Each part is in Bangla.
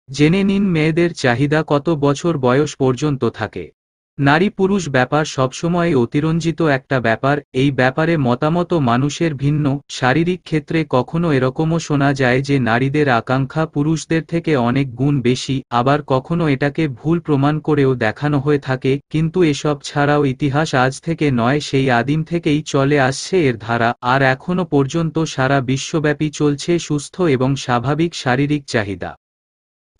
জেনে নিন মেয়েদের চাহিদা কত বছর বয়স পর্যন্ত থাকে। নারী পুরুষ ব্যাপার সবসময় অতিরঞ্জিত একটা ব্যাপার, এই ব্যাপারে মতামত মানুষের ভিন্ন। শারীরিক ক্ষেত্রে কখনো এরকমও শোনা যায় যে নারীদের আকাঙ্ক্ষা পুরুষদের থেকে অনেক গুণ বেশি, আবার কখনো এটাকে ভুল প্রমাণ করেও দেখানো হয়ে থাকে। কিন্তু এসব ছাড়াও ইতিহাস আজ থেকে নয়, সেই আদিম থেকেই চলে আসছে এর ধারা, আর এখনো পর্যন্ত সারা বিশ্বব্যাপী চলছে সুস্থ এবং স্বাভাবিক শারীরিক চাহিদা।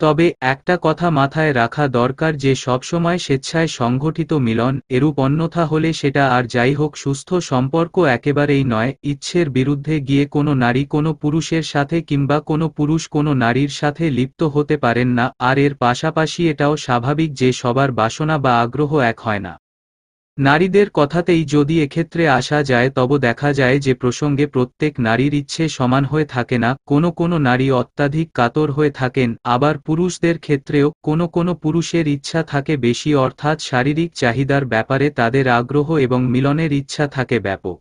তবে একটা কথা মাথায় রাখা দরকার যে সবসময় স্বেচ্ছায় সংগঠিত মিলন এরূপ, অন্যথা হলে সেটা আর যাই হোক সুস্থ সম্পর্ক একেবারেই নয়। ইচ্ছের বিরুদ্ধে গিয়ে কোনো নারী কোনো পুরুষের সাথে কিংবা কোনো পুরুষ কোনো নারীর সাথে লিপ্ত হতে পারেন না, আর এর পাশাপাশি এটাও স্বাভাবিক যে সবার বাসনা বা আগ্রহ এক হয় না। নারীদের কথাতেই যদি এক্ষেত্রে আসা যায় তবে দেখা যায় যে প্রসঙ্গে প্রত্যেক নারীর ইচ্ছে সমান হয়ে থাকে না, কোনো কোনো নারী অত্যাধিক কাতর হয়ে থাকেন, আবার পুরুষদের ক্ষেত্রেও কোনো পুরুষের ইচ্ছা থাকে বেশি, অর্থাৎ শারীরিক চাহিদার ব্যাপারে তাদের আগ্রহ এবং মিলনের ইচ্ছা থাকে ব্যাপক।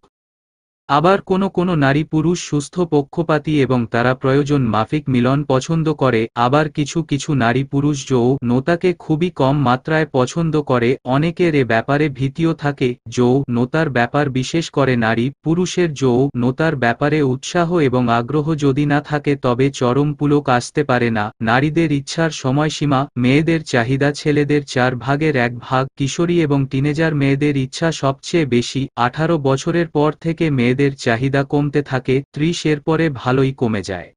আবার কোনো নারী-পুরুষ সুস্থ পক্ষপাতী এবং তারা প্রয়োজন মাফিক মিলন পছন্দ করে, আবার কিছু নারী-পুরুষ যৌনতাকে খুবই কম মাত্রায় পছন্দ করে। অনেকের এ ব্যাপারে ভীতিও থাকে। যৌনতার ব্যাপার বিশেষ করে নারী-পুরুষের যৌনতার ব্যাপারে উৎসাহ এবং আগ্রহ যদি না থাকে তবে চরম পুলক আসতে পারে না। নারীদের ইচ্ছার সময়সীমা, মেয়েদের চাহিদা ছেলেদের 4 ভাগের 1 ভাগ, কিশোরী এবং টিনেজার মেয়েদের ইচ্ছা সবচেয়ে বেশি। 18 বছরের পর থেকে মেয়েদের চাহিদা কমতে থাকে, 30 এর পরে ভালোই কমে যায়।